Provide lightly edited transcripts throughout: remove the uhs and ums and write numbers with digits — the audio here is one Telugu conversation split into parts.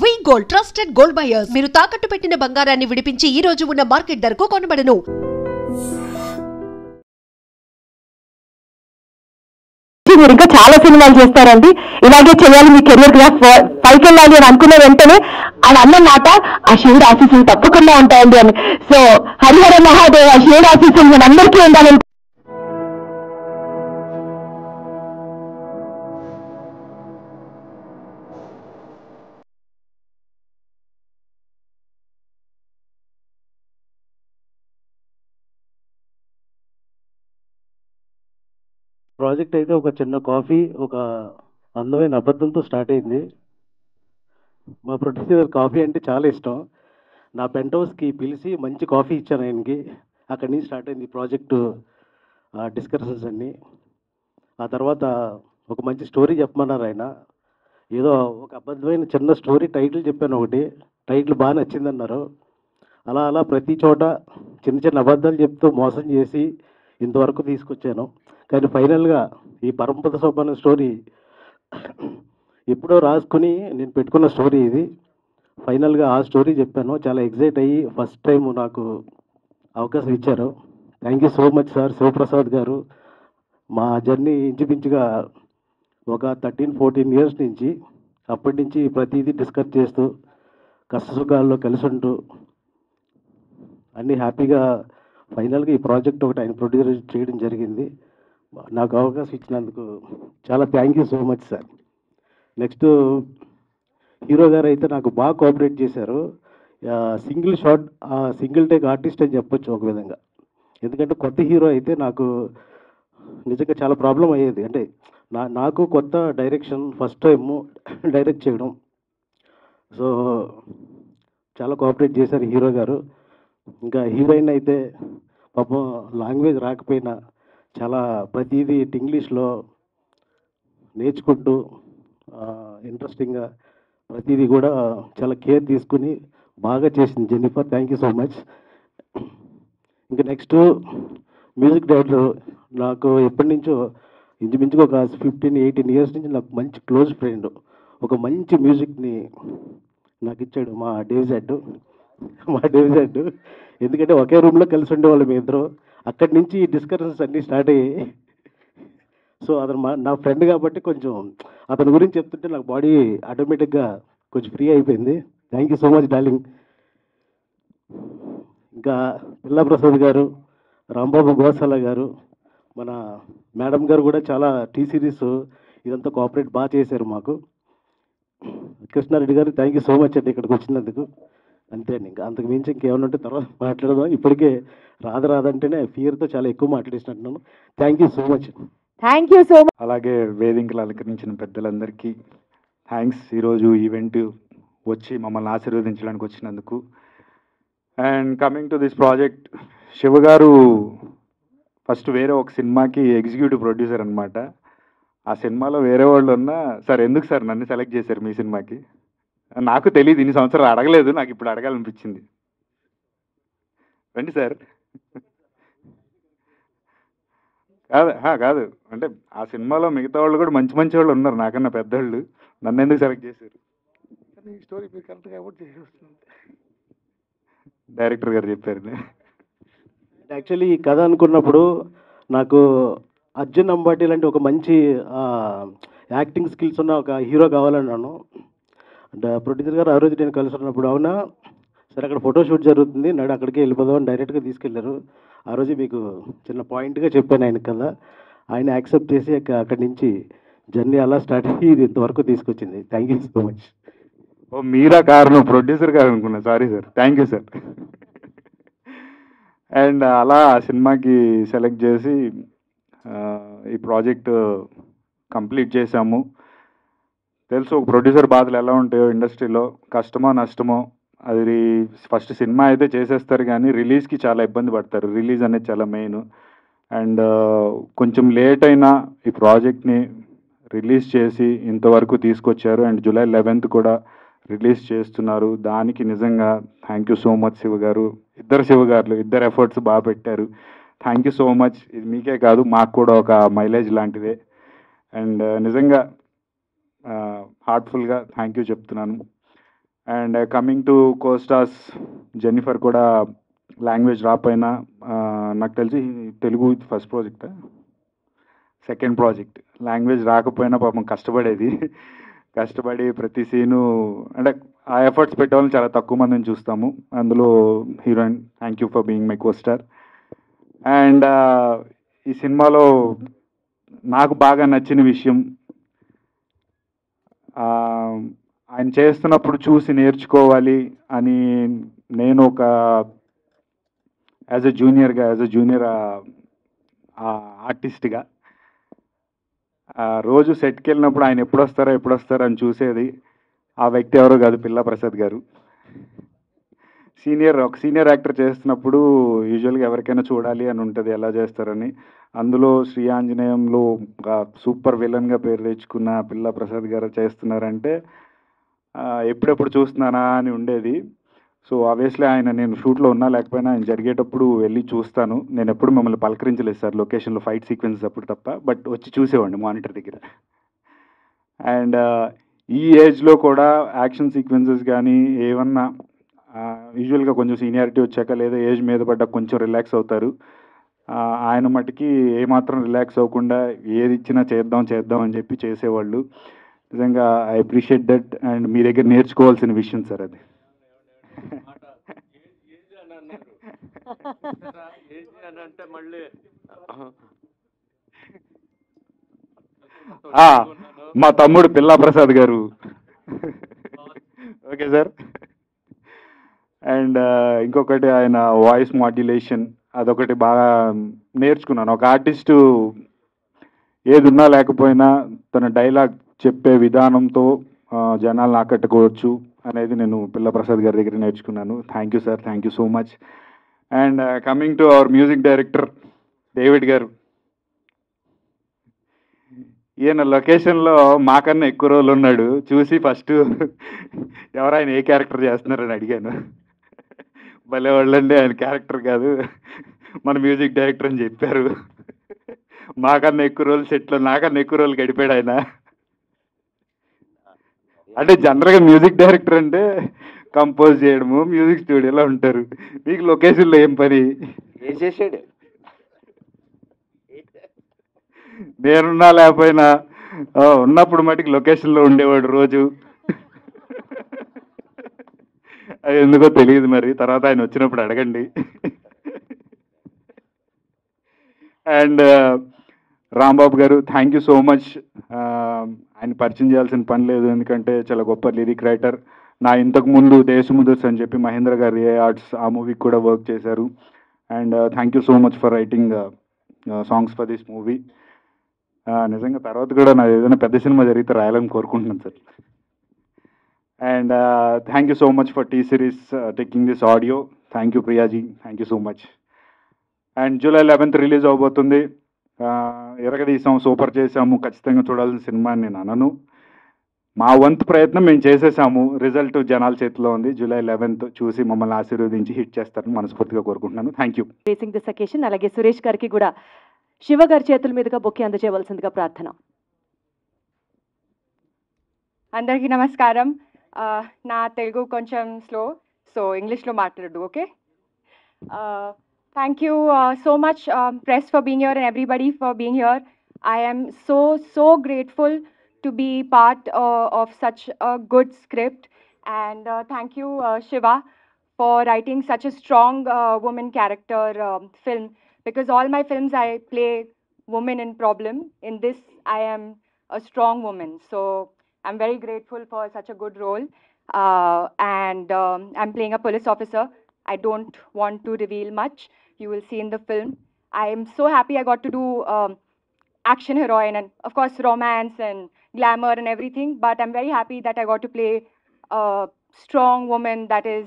వి గోల్డ్ ట్రస్టెడ్ గోల్డ్ బయర్స్ మీరు తాకట్టు పెట్టిన బంగారాన్ని విడిపించి ఈ రోజు ఉన్న మార్కెట్ ధరకు కొనబడను. మీరు ఇంకా చాలా సినిమాలు చేస్తారండి, ఇలాగే చేయాలి, మీ కెరియర్ గ్రాఫ్ పైకి వెళ్ళాలి అని అనుకున్న వెంటనే ఆయన అన్న మాట ఆ శివుడు ఆశీస్సులు తప్పకుండా ఉంటాయండి అని. సో హరిహర మహాదేవ శివుడు ఆశీస్సులు మన అందరికీ ఉండాలని. ప్రాజెక్ట్ అయితే ఒక చిన్న కాఫీ, ఒక అందమైన అబద్ధంతో స్టార్ట్ అయింది. మా ప్రొడ్యూసర్ కాఫీ అంటే చాలా ఇష్టం. నా పెంట్ హౌస్కి పిలిచి మంచి కాఫీ ఇచ్చాను ఆయనకి. అక్కడి నుంచి స్టార్ట్ అయింది ప్రాజెక్టు డిస్కషన్స్ అన్నీ. ఆ తర్వాత ఒక మంచి స్టోరీ చెప్పమన్నారు ఆయన. ఏదో ఒక అబద్ధమైన చిన్న స్టోరీ టైటిల్ చెప్పాను, ఒకటి టైటిల్ బాగా నచ్చిందన్నారు. అలా అలా ప్రతి చోట చిన్న చిన్న అబద్ధాలు చెప్తూ మోసం చేసి ఇంతవరకు తీసుకొచ్చాను. కానీ ఫైనల్గా ఈ పరమపద సోపాన స్టోరీ ఎప్పుడో రాసుకుని నేను పెట్టుకున్న స్టోరీ ఇది. ఫైనల్గా ఆ స్టోరీ చెప్పాను. చాలా ఎగ్జైట్ అయ్యి ఫస్ట్ టైం నాకు అవకాశం ఇచ్చారు. Thank you so much sir. Shivaprasad గారు, మా జర్నీ ఇంచుమించుగా ఒక 13-14 ఇయర్స్ నుంచి, అప్పటి నుంచి ప్రతిదీ డిస్కస్ చేస్తూ కష్టసుఖాల్లో కలిసి ఉంటూ అన్నీ హ్యాపీగా ఫైనల్గా ఈ ప్రాజెక్ట్ ఒకటి ఆయన ప్రొడ్యూసర్ చేయడం జరిగింది. నాకు అవకాశం ఇచ్చినందుకు చాలా thank you so much sir. Next hero గారు అయితే నాకు బాగా కోఆపరేట్ చేశారు. Single shot, single take artist అని చెప్పొచ్చు ఒక విధంగా. ఎందుకంటే కొత్త హీరో అయితే నాకు నిజంగా చాలా ప్రాబ్లం అయ్యేది. అంటే నాకు కొత్త డైరెక్షన్, ఫస్ట్ టైము డైరెక్ట్ చేయడం. సో చాలా కోఆపరేట్ చేశారు హీరో గారు. ఇంకా హీరోయిన్ అయితే పాపం లాంగ్వేజ్ రాకపోయినా చాలా ప్రతిదీ ఇంగ్లీష్లో నేర్చుకుంటూ ఇంట్రెస్టింగ్గా ప్రతిదీ కూడా చాలా కేర్ తీసుకుని బాగా చేసింది Jennifer. Thank you so much. ఇంకా నెక్స్ట్ మ్యూజిక్ డైరెక్టర్ నాకు ఎప్పటి నుంచో ఇంచుమించుగా ఒక 15-18 ఇయర్స్ నుంచి నాకు మంచి క్లోజ్ ఫ్రెండ్. ఒక మంచి మ్యూజిక్ని నాకు ఇచ్చాడు మా డేవిజెడ్. ఎందుకంటే ఒకే రూమ్లో కలిసి ఉండేవాళ్ళు మీ ఇద్దరు. అక్కడి నుంచి డిస్కషన్స్ అన్నీ స్టార్ట్ అయ్యాయి. సో అతను నా ఫ్రెండ్ కాబట్టి కొంచెం అతని గురించి చెప్తుంటే నాకు బాడీ ఆటోమేటిక్గా కొంచెం ఫ్రీ అయిపోయింది. Thank you so much darling. ఇంకా పిల్లా ప్రసాద్ గారు, రాంబాబు గోసాల గారు, మన మేడం గారు కూడా చాలా టీ సిరీస్ ఇదంతా కోఆపరేట్ బాగా చేశారు మాకు. కృష్ణారెడ్డి గారు థ్యాంక్ యూ సో మచ్ అండి ఇక్కడికి వచ్చినందుకు. అంతే అండి, ఇంకా అంతకు మించి ఇంకేమైనా ఉంటే తర్వాత మాట్లాడదాం. ఇప్పటికే రాదంటేనే ఫియర్తో చాలా ఎక్కువ మాట్లాడేసినట్టున్నాను. Thank you so much. Thank you so much. అలాగే వేదికలు అలంకరించిన పెద్దలందరికీ థ్యాంక్స్. ఈరోజు ఈవెంట్ వచ్చి మమ్మల్ని ఆశీర్వదించడానికి వచ్చినందుకు. And coming to this project, Shiva గారు ఫస్ట్ వేరే ఒక సినిమాకి ఎగ్జిక్యూటివ్ ప్రొడ్యూసర్ అనమాట. ఆ సినిమాలో వేరే వాళ్ళు ఉన్నా, సార్ ఎందుకు సార్ నన్ను సెలెక్ట్ చేశారు మీ సినిమాకి? నాకు తెలియదు, ఇన్ని సంవత్సరాలు అడగలేదు, నాకు ఇప్పుడు అడగాలనిపించింది. రండి సార్. కాదు అంటే ఆ సినిమాలో మిగతా వాళ్ళు కూడా మంచి మంచి వాళ్ళు ఉన్నారు నాకన్నా పెద్దవాళ్ళు. నన్ను ఎందుకు సెలెక్ట్ చేశారు? ఈ స్టోరీ మీరు కరెక్ట్గా అవార్డ్ చేసి వస్తుంది, డైరెక్టర్ గారు చెప్పారు. యాక్చువల్లీ ఈ కథ అనుకున్నప్పుడు నాకు అర్జున్ అంబాటి లాంటి ఒక మంచి యాక్టింగ్ స్కిల్స్ ఉన్న ఒక హీరో కావాలన్నాను. అంటే ప్రొడ్యూసర్ గారు ఆ రోజు నేను కలిసి ఉన్నప్పుడు, అవునా సరే అక్కడ ఫోటోషూట్ జరుగుతుంది, నాడు అక్కడికే వెళ్ళిపోదాం అని డైరెక్ట్గా తీసుకెళ్లారు. ఆ రోజు మీకు చిన్న పాయింట్గా చెప్పాను ఆయన కదా, ఆయన యాక్సెప్ట్ చేసి అక్కడి నుంచి జర్నీ అలా స్టార్ట్ అయ్యి ఇది ఇంతవరకు తీసుకొచ్చింది. Thank you so much. ఓ మీరా కారణం, ప్రొడ్యూసర్ గారు అనుకున్నా, sorry sir. Thank you sir. And అలా ఆ సినిమాకి సెలెక్ట్ చేసి ఈ ప్రాజెక్ట్ కంప్లీట్ చేశాము. తెలుసు ఒక ప్రొడ్యూసర్ బాధలు ఎలా ఉంటాయో ఇండస్ట్రీలో, కష్టమో నష్టమో. అది ఫస్ట్ సినిమా అయితే చేసేస్తారు కానీ రిలీజ్కి చాలా ఇబ్బంది పడతారు. రిలీజ్ అనేది చాలా మెయిన్. అండ్ కొంచెం లేట్ అయినా ఈ ప్రాజెక్ట్ని రిలీజ్ చేసి ఇంతవరకు తీసుకొచ్చారు. అండ్ July 11th కూడా రిలీజ్ చేస్తున్నారు. దానికి నిజంగా thank you so much Shiva గారు. ఇద్దరు శివ గారు, ఇద్దరు ఎఫర్ట్స్ బాగా పెట్టారు. Thank you so much. ఇది మీకే కాదు మాకు కూడా ఒక మైలేజ్ లాంటిదే. అండ్ నిజంగా హార్ట్ఫుల్గా థ్యాంక్ యూ చెప్తున్నాను. And coming to co-stars, Jennifer కూడా లాంగ్వేజ్ రాపోయినా నాకు తెలిసి Telugu first project, second project, language రాకపోయినా పాపం కష్టపడేది. కష్టపడి ప్రతి సీను అంటే ఆ ఎఫర్ట్స్ పెట్టేవాళ్ళని చాలా తక్కువ మందిని చూస్తాము. అందులో heroine, thank you for being my co-star. And ఈ సినిమాలో నాకు బాగా నచ్చిన విషయం, ఆయన చేస్తున్నప్పుడు చూసి నేర్చుకోవాలి అని నేను ఒక యాజ్ ఎ జూనియర్ ఆర్టిస్ట్గా రోజు సెట్కి వెళ్ళినప్పుడు ఆయన ఎప్పుడు వస్తారో అని చూసేది. ఆ వ్యక్తి ఎవరో కాదు, పిల్లా ప్రసాద్ గారు. ఒక సీనియర్ యాక్టర్ చేస్తున్నప్పుడు యూజువల్గా ఎవరికైనా చూడాలి అని ఉంటుంది ఎలా చేస్తారని. అందులో శ్రీ ఆంజనేయంలో సూపర్ విలన్గా పేరు తెచ్చుకున్న పిల్లా ప్రసాద్ గారు చేస్తున్నారంటే ఎప్పుడెప్పుడు చూస్తున్నానా అని ఉండేది. సో ఆబ్వియస్లీ ఆయన, నేను షూట్లో ఉన్నా లేకపోయినా ఆయన జరిగేటప్పుడు వెళ్ళి చూస్తాను. నేను ఎప్పుడు మమ్మల్ని పలకరించలేదు సార్ లొకేషన్లో ఫైట్ సీక్వెన్సెస్ అప్పుడు తప్ప, బట్ వచ్చి చూసేవాడిని మానిటర్ దగ్గర. అండ్ ఈ ఏజ్లో కూడా యాక్షన్ సీక్వెన్సెస్ కానీ ఏమన్నా యూజువల్గా కొంచెం సీనియారిటీ వచ్చాక లేదా ఏజ్ మీద పడ్డ కొంచెం రిలాక్స్ అవుతారు. ఆయన మటుకి ఏమాత్రం రిలాక్స్ అవ్వకుండా ఏది ఇచ్చినా చేద్దాం అని చెప్పి చేసేవాళ్ళు. నిజంగా ఐ అప్రిషియేట్ దట్. అండ్ మీ దగ్గర నేర్చుకోవాల్సిన విషయం సార్ అది. మా తమ్ముడు పిల్లా ప్రసాద్ గారు. Okay sir. అండ్ ఇంకొకటి ఆయన వాయిస్ మాడ్యులేషన్, అదొకటి బాగా నేర్చుకున్నాను. ఒక ఆర్టిస్టు ఏది ఉన్నా లేకపోయినా తన డైలాగ్ చెప్పే విధానంతో జనాలను ఆకట్టుకోవచ్చు అనేది నేను పిల్ల ప్రసాద్ గారి దగ్గర నేర్చుకున్నాను. Thank you sir, thank you so much. And coming to our music director David గారు, ఈయన లొకేషన్లో మాకన్నా ఎక్కువ రోజులు ఉన్నాడు. చూసి ఫస్ట్ ఎవరైనా ఏ క్యారెక్టర్ చేస్తున్నారని అడిగాను. భలే వాళ్ళండి, ఆయన క్యారెక్టర్ కాదు మన మ్యూజిక్ డైరెక్టర్ అని చెప్పారు. మాకన్నా ఎక్కువ రోజులు సెట్లో నాకన్నా ఎక్కువ రోజులు గడిపాడు ఆయన. అంటే జనరల్గా మ్యూజిక్ డైరెక్టర్ అంటే కంపోజ్ చేయడము, మ్యూజిక్ స్టూడియోలో ఉంటారు. మీకు లొకేషన్లో ఏం పని? ఏం చేసాడు? నేనున్నా లేకపోయినా ఉన్నప్పుడు మటుకు లొకేషన్లో ఉండేవాడు రోజు. అది ఎందుకో తెలియదు మరి, తర్వాత ఆయన వచ్చినప్పుడు అడగండి. అండ్ రాంబాబు గారు, థ్యాంక్ యూ సో మచ్. ఆయన పరిచయం చేయాల్సిన పని లేదు, ఎందుకంటే చాలా గొప్ప లిరిక్ రైటర్. నా ఇంతకు ముందు దేశముదర్స్ అని చెప్పి మహేంద్ర గారు ఏ ఆర్ట్స్ ఆ మూవీకి కూడా వర్క్ చేశారు. And thank you so much for writing songs for this movie. నిజంగా తర్వాత కూడా నా ఏదైనా పెద్ద సినిమా జరిగితే రాయాలని కోరుకుంటున్నాను sir. And thank you so much for T Series taking this audio. Thank you Priyaji, thank you so much. And July 11th release అవబోతుంది. ఎరగదీసాం, సూపర్ చేసాము, ఖచ్చితంగా చూడాల్సిన సినిమా అని నేను అనను. మా వంతు ప్రయత్నం మేము చేసేసాము, రిజల్ట్ జనాల చేతిలో ఉంది. జూలై 11th చూసి మమ్మల్ని ఆశీర్వదించి హిట్ చేస్తారని మనస్ఫూర్తిగా కోరుకుంటున్నాను. Thank you. Facing this occasion. అలాగే సురేష్ గారికి కూడా శివ గారి చేతుల మీదుగా బొక్కే అందజేయవలసిందిగా ప్రార్థన. అందరికీ నమస్కారం. నా తెలుగు కొంచెం స్లో, సో ఇంగ్లీష్లో మాట్లాడు. Okay. Thank you so much, press, for being here and everybody for being here. I am so grateful to be part of such a good script, and thank you, Shiva, for writing such a strong woman character film, because all my films I play woman in problem. In this I am a strong woman, so I'm very grateful for such a good role. And I'm playing a police officer. I don't want to reveal much. You will see in the film. I am so happy I got to do action heroine and of course romance and glamour and everything, but I'm very happy that I got to play a strong woman that is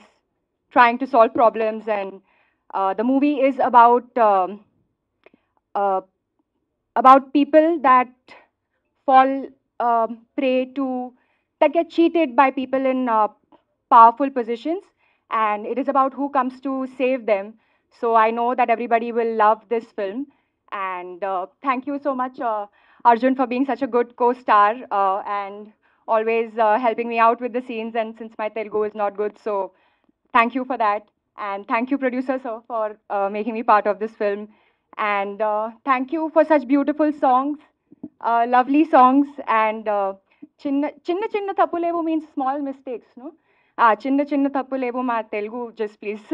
trying to solve problems. And the movie is about people that fall prey to, that get cheated by people in powerful positions, and it is about who comes to save them. So I know that everybody will love this film, and thank you so much, Arjun, for being such a good co-star, and always helping me out with the scenes, and since my Telugu is not good, so thank you for that. And thank you, producer sir, for making me part of this film. And thank you for such beautiful songs, lovely songs. And chinna chinna tappulevu means small mistakes, no? Chinna chinna tappulevu ma Telugu, just please.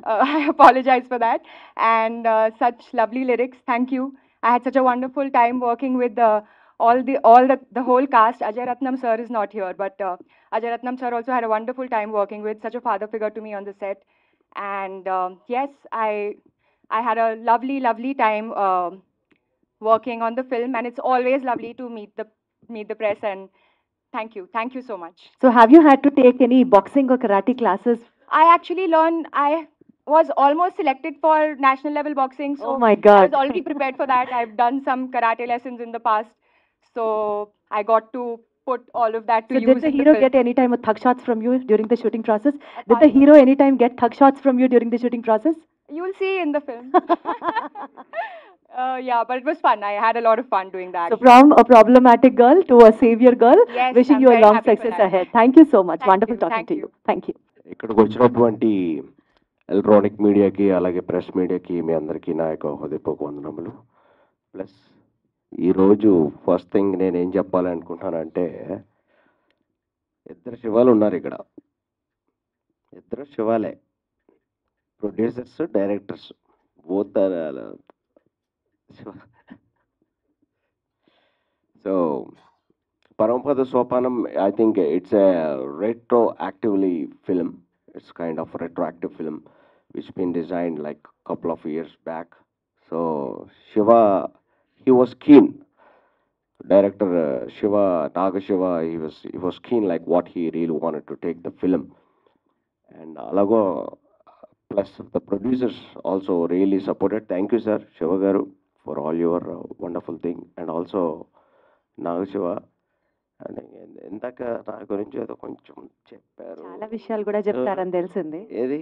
I apologize for that. And such lovely lyrics. Thank you. I had such a wonderful time working with the whole cast. Ajay Ratnam sir is not here, but Ajay Ratnam sir also had a wonderful time working with, such a father figure to me on the set. And yes, I had a lovely time working on the film, and it's always lovely to meet the press. And thank you so much. So have you had to take any boxing or karate classes? I actually learned. I was almost selected for national level boxing, so Oh my I God. was already prepared for that. I've done some karate lessons in the past, so I got to put all of that to So use. did the in hero film. get any time a thug shots from you during the shooting process? Did the Pardon? hero anytime get thug shots from you during the shooting process? You'll see in the film. Yeah, but it was fun. I had a lot of fun doing that. So from a problematic girl to a savior girl, Yes, wishing I'm you a very long happy for success that. ahead. Thank you so much. Thank Wonderful you, talking thank to you. you. Thank you. ఇక్కడికి వచ్చినటువంటి ఎలక్ట్రానిక్ మీడియాకి అలాగే ప్రెస్ మీడియాకి మీ అందరికీ నా యొక్క హృదయపూర్వక వందనములు. ప్లస్ ఈరోజు ఫస్ట్ థింగ్ నేను ఏం చెప్పాలనుకుంటున్నానంటే, ఇద్దరు శివాలు ఉన్నారు ఇక్కడ. ఇద్దరు శివాలే, producers, directors, both so Parampad Sopanam, I think it's a retroactively film. It's kind of retroactive film which been designed like a couple of years back. So Shiva, he was keen. Director Shiva, Naga Shiva, he was keen like what he really wanted to take the film. And Alago plus the producers also really supported. Thank you, sir, Shiva Garu, for all your wonderful thing. And also Naga Shiva. అని ఇందాక నా గురించి ఏదో కొంచెం చెప్పారు. చాలా విషయాలు కూడా చెప్తారని తెలిసింది. ఏది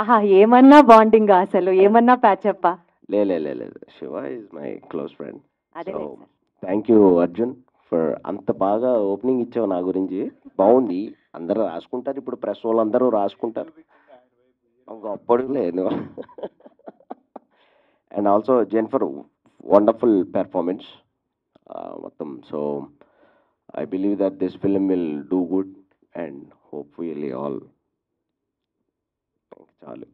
ఆహా, ఏమన్నా బాండింగ్, అసలు ఏమన్నా ప్యాచప్పా? లేదు, Shiva is my close friend. అదే so thank you Arjun for అంత బాగా ఓపెనింగ్ ఇచ్చావు నా గురించి. బాగుంది, అందరూ రాసుకుంటారు, ఇప్పుడు ప్రెస్ వాళ్ళు అందరూ రాసుకుంటారు. అప్పుడు లేదు. అండ్ ఆల్సో జెన్ఫర్, వండర్ఫుల్ పెర్ఫార్మెన్స్ మొత్తం. So I believe that this film will do good and hopefully all. చాలు,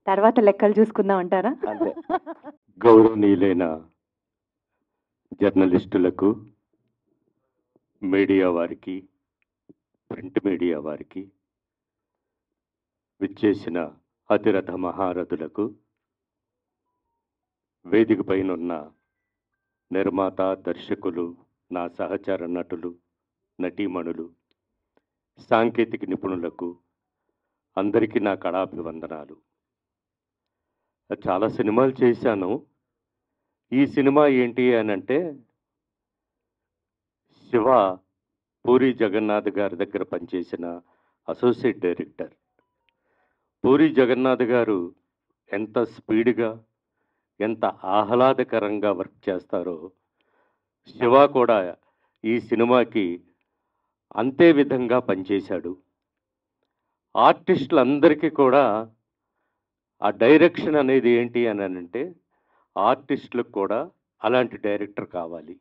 తర్వాత లెక్కలు చూసుకుందాం అంటారా? అంతే. గౌరవనీయులైన జర్నలిస్టులకు, మీడియా వారికి, ప్రింట్ మీడియా వారికి, విచ్చేసిన అతిరథ మహారథులకు, వేదిక పైనున్న నిర్మాత, దర్శకులు, నా సహచర నటులు, నటీమణులు, సాంకేతిక నిపుణులకు అందరికీ నా కళాభివందనాలు. చాలా సినిమాలు చేశాను. ఈ సినిమా ఏంటి అని అంటే, శివ పూరి జగన్నాథ్ గారి దగ్గర పనిచేసిన అసోసియేట్ డైరెక్టర్. పూరి జగన్నాథ్ గారు ఎంత స్పీడ్గా, ఎంత ఆహ్లాదకరంగా వర్క్ చేస్తారో, శివ కూడా ఈ సినిమాకి అంతే విధంగా పనిచేశాడు. ఆర్టిస్టులందరికీ కూడా ఆ డైరెక్షన్ అనేది ఏంటి అని అంటే, ఆర్టిస్టులకు కూడా అలాంటి డైరెక్టర్ కావాలి.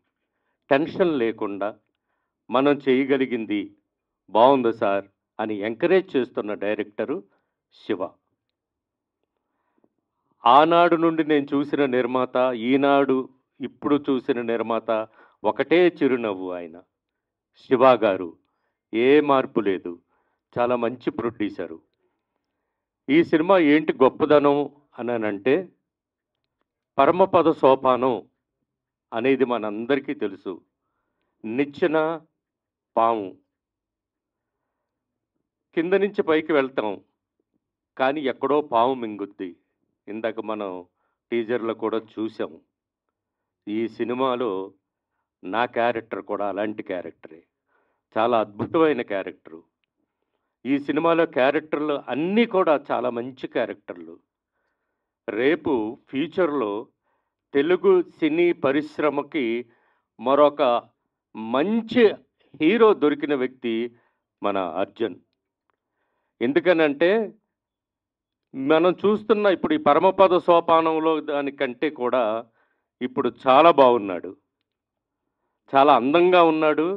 టెన్షన్ లేకుండా మనం చేయగలిగింది బాగుంది సార్ అని ఎంకరేజ్ చేస్తున్న డైరెక్టరు శివ. ఆనాడు నుండి నేను చూసిన నిర్మాత, ఈనాడు ఇప్పుడు చూసిన నిర్మాత ఒకటే చిరునవ్వు. ఆయన శివ గారు, ఏ మార్పు లేదు, చాలా మంచి ప్రొడ్యూసరు. ఈ సినిమా ఏంటి గొప్పదనం అని అంటే, పరమపద సోపానం అనేది మనందరికీ తెలుసు. నిచ్చెన పాము, కింద నుంచి పైకి వెళ్తాం కానీ ఎక్కడో పాము మింగుద్ది. ఇందాక మనం టీజర్లో కూడా చూసాం. ఈ సినిమాలో నా క్యారెక్టర్ కూడా అలాంటి క్యారెక్టరే, చాలా అద్భుతమైన క్యారెక్టరు. ఈ సినిమాలో క్యారెక్టర్లు అన్నీ కూడా చాలా మంచి క్యారెక్టర్లు. రేపు ఫ్యూచర్లో తెలుగు సినీ పరిశ్రమకి మరొక మంచి హీరో దొరికిన వ్యక్తి మన అర్జున్. ఎందుకనంటే మనం చూస్తున్న ఇప్పుడు ఈ పరమపద సోపానంలో దానికంటే కూడా ఇప్పుడు చాలా బాగున్నాడు, చాలా అందంగా ఉన్నాడు,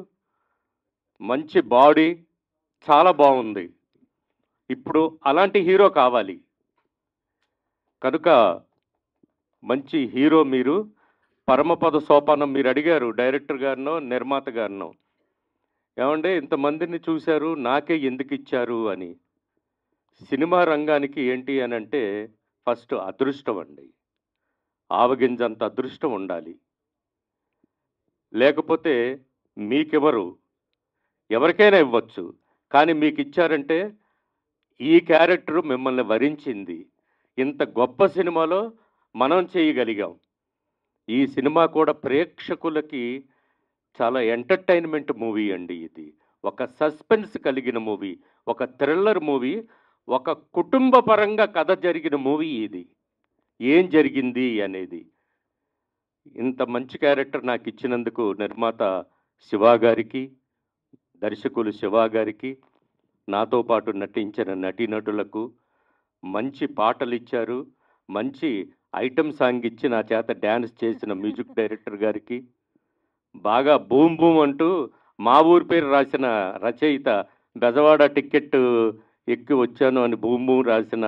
మంచి బాడీ, చాలా బాగుంది. ఇప్పుడు అలాంటి హీరో కావాలి. కనుక మంచి హీరో మీరు. పరమపద సోపానం మీరు అడిగారు డైరెక్టర్ గారినో నిర్మాత గారినో, ఏమంటే ఇంతమందిని చూశారు నాకే ఎందుకు ఇచ్చారు అని. సినిమా రంగానికి ఏంటి అని అంటే ఫస్ట్ అదృష్టం అండి. ఆవగింజంత అదృష్టం ఉండాలి, లేకపోతే మీకెవరు, ఎవరికైనా ఇవ్వచ్చు, కానీ మీకు ఇచ్చారంటే ఈ క్యారెక్టర్ మిమ్మల్ని వరించింది. ఇంత గొప్ప సినిమాలో మనం చేయగలిగాం. ఈ సినిమా కూడా ప్రేక్షకులకి చాలా ఎంటర్టైన్మెంట్ మూవీ అండి. ఇది ఒక సస్పెన్స్ కలిగిన మూవీ, ఒక థ్రిల్లర్ మూవీ, ఒక కుటుంబ పరంగా కథ జరిగిన మూవీ ఇది. ఏం జరిగింది అనేది. ఇంత మంచి క్యారెక్టర్ నాకు ఇచ్చినందుకు నిర్మాత శివ గారికి, దర్శకులు శివ గారికి, నాతో పాటు నటించిన నటీనటులకు, మంచి పాటలు ఇచ్చారు, మంచి ఐటమ్ సాంగ్ ఇచ్చి నా చేత డ్యాన్స్ చేసిన మ్యూజిక్ డైరెక్టర్ గారికి, బాగా బూమ్ బూమ్ అంటూ మా ఊరి పేరు రాసిన రచయిత, బెజవాడ టికెట్ ఎక్కి వచ్చాను అని బూమ్ బూమ్ రాసిన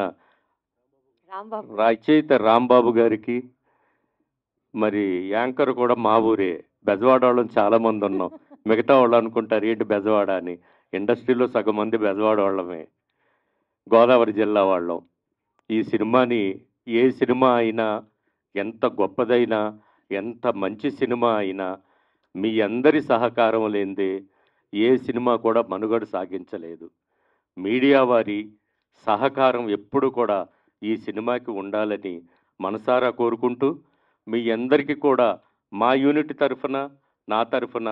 రచయిత రాంబాబు గారికి, మరి యాంకర్ కూడా మా ఊరే. బెజవాడ వాళ్ళం చాలామంది ఉన్నాం. మిగతా వాళ్ళు అనుకుంటారు ఏంటి బెజవాడ అని. ఇండస్ట్రీలో సగం మంది బెజవాడ వాళ్ళమే, గోదావరి జిల్లా వాళ్ళం. ఈ సినిమాని ఏ సినిమా అయినా, ఎంత గొప్పదైనా, ఎంత మంచి సినిమా అయినా మీ అందరి సహకారం లేనిదే ఏ సినిమా కూడా మనుగడ సాగించలేదు. మీడియా వారి సహకారం ఎప్పుడు కూడా ఈ సినిమాకి ఉండాలని మనసారా కోరుకుంటూ, మీ అందరికీ కూడా మా యూనిట్ తరఫున, నా తరఫున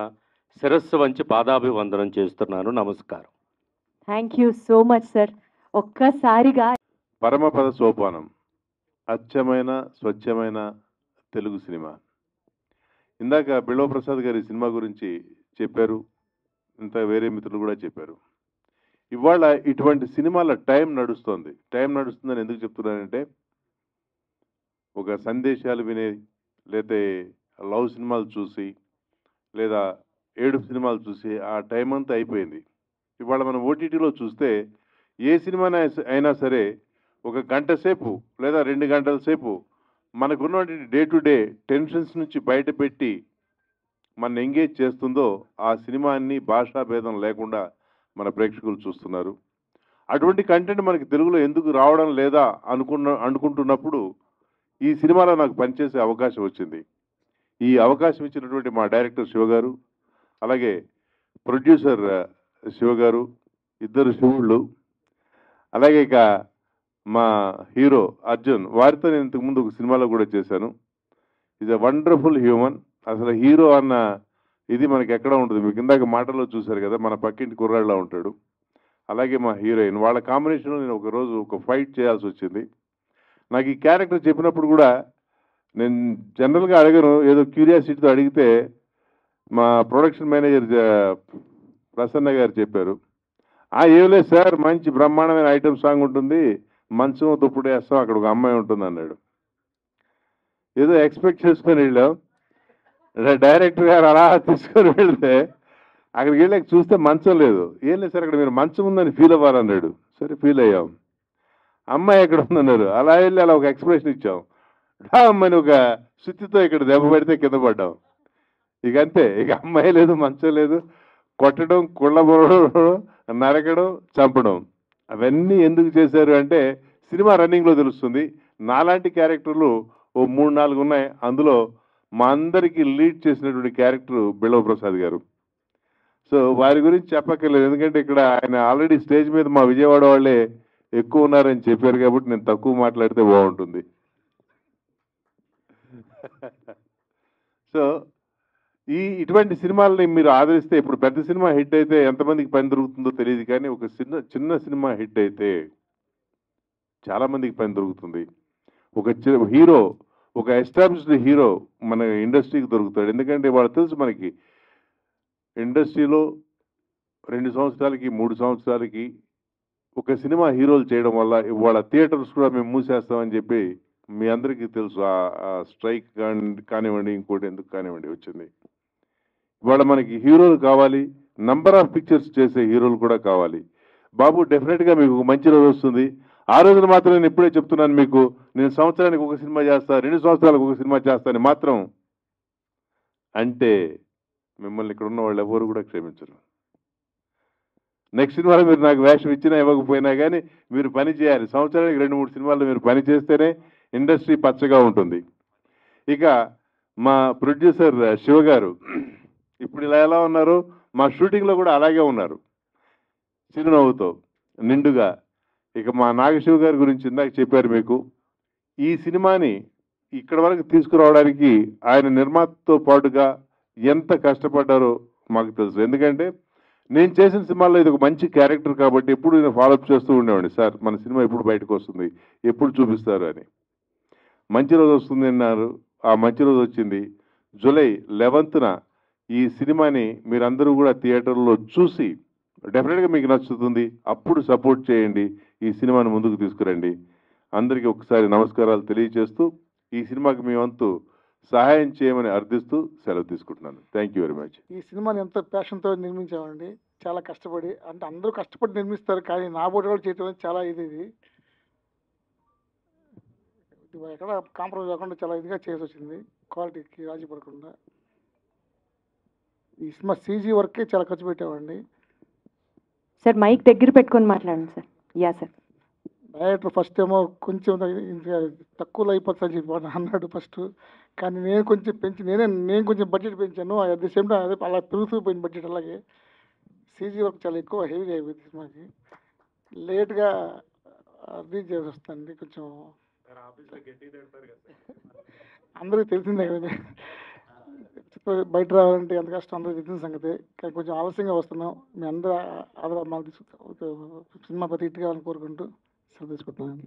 శిరస్సు వంచి పాదాభివందనం చేస్తున్నాను. నమస్కారం. Thank you so much sir. ఒక్కసారిగా పరమపద సోపానం అచ్చమైన స్వచ్ఛమైన తెలుగు సినిమా. ఇందాక బిల్వ ప్రసాద్ గారి సినిమా గురించి చెప్పారు, ఇంత వేరే మిత్రులు కూడా చెప్పారు. ఇవాళ ఇటువంటి సినిమాల టైం నడుస్తుంది. టైం నడుస్తుందని ఎందుకు చెప్తున్నానంటే, ఒక సందేశాలు వినే, లేదా లవ్ సినిమాలు చూసి, లేదా ఏడుపు సినిమాలు చూసి ఆ టైం అంతా అయిపోయింది. ఇవాళ మనం ఓటీటీలో చూస్తే ఏ సినిమా అయినా సరే ఒక గంట సేపు లేదా 2 గంటల సేపు మనకున్నటువంటి డే టు డే టెన్షన్స్ నుంచి బయటపెట్టి మన ఎంగేజ్ చేస్తుందో ఆ సినిమాని భాషా భేదం లేకుండా మన ప్రేక్షకులు చూస్తున్నారు. అటువంటి కంటెంట్ మనకి తెలుగులో ఎందుకు రావడం లేదా అనుకుంటున్నప్పుడు ఈ సినిమాలో నాకు పనిచేసే అవకాశం వచ్చింది. ఈ అవకాశం ఇచ్చినటువంటి మా డైరెక్టర్ శివ గారు, అలాగే ప్రొడ్యూసర్ శివ గారు, ఇద్దరు శివుళ్ళు, అలాగే ఇక మా హీరో అర్జున్, వారితో నేను ఇంతకుముందు ఒక సినిమాలో కూడా చేశాను. Is a wonderful human. అసలు హీరో అన్న ఇది మనకి ఎక్కడ ఉంటుంది. మీకు ఇందాక మాటల్లో చూశారు కదా, మన పక్కింటి కుర్రాళ్ళ ఉంటాడు. అలాగే మా హీరోయిన్, వాళ్ళ కాంబినేషన్లో నేను ఒకరోజు ఒక ఫైట్ చేయాల్సి వచ్చింది. నాకు ఈ క్యారెక్టర్ చెప్పినప్పుడు కూడా నేను జనరల్గా అడగను, ఏదో క్యూరియాసిటీతో అడిగితే మా ప్రొడక్షన్ మేనేజర్ ప్రసన్న గారు చెప్పారు, ఏం లేదు సార్, మంచి బ్రహ్మాండమైన ఐటమ్ సాంగ్ ఉంటుంది, మంచం దుప్పుడు వేస్తాం, అక్కడ ఒక అమ్మాయి ఉంటుంది అన్నాడు. ఏదో ఎక్స్పెక్ట్ చేసుకొని వెళ్ళాం. డైరెక్టర్ గారు అలా తీసుకొని వెళ్తే అక్కడికి వెళ్ళాక చూస్తే మంచం లేదు. ఏం లేదు సార్, అక్కడ మీరు మంచం ఉందని ఫీల్ అవ్వాలన్నాడు. సరే ఫీల్ అయ్యాం. అమ్మాయి ఎక్కడ ఉందన్నారు. అలా వెళ్ళి అలా ఒక ఎక్స్ప్రెషన్ ఇచ్చాం. అమ్మని ఒక సుత్తితో ఇక్కడ దెబ్బ పెడితే కింద పడ్డాం. ఇక అంతే, ఇక అమ్మాయి లేదు, మంచం లేదు, కొట్టడం, కుళ్ళబొరడం, నరకడం, చంపడం. అవన్నీ ఎందుకు చేశారు అంటే సినిమా రన్నింగ్లో తెలుస్తుంది. నాలాంటి క్యారెక్టర్లు ఓ 3-4 ఉన్నాయి. అందులో మా అందరికీ లీడ్ చేసినటువంటి క్యారెక్టర్ బిల్వ ప్రసాద్ గారు. సో వారి గురించి చెప్పక్కర్లేదు, ఎందుకంటే ఇక్కడ ఆయన ఆల్రెడీ స్టేజ్ మీద మా విజయవాడ వాళ్ళే ఎక్కువ ఉన్నారని చెప్పారు కాబట్టి నేను తక్కువ మాట్లాడితే బాగుంటుంది. సో ఇటువంటి సినిమాలని మీరు ఆదరిస్తే, ఇప్పుడు పెద్ద సినిమా హిట్ అయితే ఎంతమందికి పని దొరుకుతుందో తెలియదు, కానీ ఒక చిన్న సినిమా హిట్ అయితే చాలామందికి పని దొరుకుతుంది. ఒక హీరో, ఒక ఎస్టాబ్లిష్డ్ హీరో మన ఇండస్ట్రీకి దొరుకుతాడు. ఎందుకంటే వాళ్ళు తెలుసు మనకి ఇండస్ట్రీలో 2 సంవత్సరాలకి 3 సంవత్సరాలకి ఒక సినిమా హీరోలు చేయడం వల్ల ఇవాళ థియేటర్స్ కూడా మేము మూసేస్తామని చెప్పి మీ అందరికీ తెలుసు. ఆ స్ట్రైక్ కానివ్వండి, ఇంకోటి ఎందుకు కానివ్వండి వచ్చింది. ఇవాళ మనకి హీరోలు కావాలి, నంబర్ ఆఫ్ పిక్చర్స్ చేసే హీరోలు కూడా కావాలి. బాబు, డెఫినెట్గా మీకు ఒక మంచి రోజు వస్తుంది. ఆ రోజున మాత్రం నేను ఇప్పుడే చెప్తున్నాను మీకు, నేను సంవత్సరానికి ఒక సినిమా చేస్తా, 2 సంవత్సరాలకు ఒక సినిమా చేస్తాను మాత్రం అంటే మిమ్మల్ని ఇక్కడ ఉన్న వాళ్ళు ఎవరు కూడా క్షమించరు. నెక్స్ట్ సినిమాలో మీరు నాకు వేషం ఇచ్చినా ఇవ్వకపోయినా కానీ మీరు పని చేయాలి. సంవత్సరానికి 2-3 సినిమాల్లో మీరు పని చేస్తేనే ఇండస్ట్రీ పచ్చగా ఉంటుంది. ఇక మా ప్రొడ్యూసర్ శివ గారు ఇప్పుడు ఇలా ఎలా ఉన్నారు, మా షూటింగ్లో కూడా అలాగే ఉన్నారు, చిరునవ్వుతో నిండుగా. ఇక మా నాగశివ గారి గురించి ఇందాక చెప్పారు మీకు. ఈ సినిమాని ఇక్కడ వరకు తీసుకురావడానికి ఆయన నిర్మాతతో పాటుగా ఎంత కష్టపడ్డారో మాకు తెలుసు. ఎందుకంటే నేను చేసిన సినిమాల్లో ఇది ఒక మంచి క్యారెక్టర్ కాబట్టి ఎప్పుడు నేను ఫాలోఅప్ చేస్తూ ఉండేవాడిని. సార్, మన సినిమా ఎప్పుడు బయటకు వస్తుంది, ఎప్పుడు చూపిస్తారు అని. మంచి రోజు వస్తుంది అన్నారు, ఆ మంచి రోజు వచ్చింది. జూలై 11న ఈ సినిమాని మీరందరూ కూడా థియేటర్లో చూసి డెఫినెట్గా మీకు నచ్చుతుంది. అప్పుడు సపోర్ట్ చేయండి, ఈ సినిమాని ముందుకు తీసుకురండి. అందరికీ ఒకసారి నమస్కారాలు తెలియజేస్తూ ఈ సినిమాకి మీ వంతు సహాయం చేయమని అర్థిస్తూ సెలవు తీసుకుంటున్నాను. Thank you very much. ఈ సినిమాని ఎంతో ప్యాషన్తో నిర్మించామండి, చాలా కష్టపడి. అంటే అందరూ కష్టపడి నిర్మిస్తారు, కానీ నా బోటి కూడా చేయటం చాలా ఇది ఎక్కడ కాంప్రమైజ్ కాకుండా చాలా ఇదిగా చేసి వచ్చింది, క్వాలిటీకి రాజీ పడకుండా. ఈ సినిమా సీజీ వర్కే చాలా ఖర్చు పెట్టామండి. సార్ మైక్ దగ్గర పెట్టుకొని మాట్లాడండి sir. Yeah sir. Director first ఏమో కొంచెం తక్కువలో అయిపోతుందని చెప్పి అన్నాడు ఫస్ట్, కానీ నేను కొంచెం నేను కొంచెం బడ్జెట్ పెంచాను. అట్ ది సేమ్ టైం అదే అలా పెరుగుతూ పోయింది బడ్జెట్. అలాగే సీజీ వర్క్ చాలా ఎక్కువ హెవీగా అయిపోయింది సినిమాకి. లేట్గా రీచ్ చేసి వస్తుంది కొంచెం. అందరికీ తెలిసిందే కదా, బయట రావాలంటే ఎంత కష్టం అందరికీ తెలిసిన సంగతి. కానీ కొంచెం ఆలస్యంగా వస్తున్నాం. మీ అందరూ ఆదరణ మాకు సినిమా ప్రతి హిట్ కావాలని కోరుకుంటూ సెలవు తీసుకుంటున్నాను.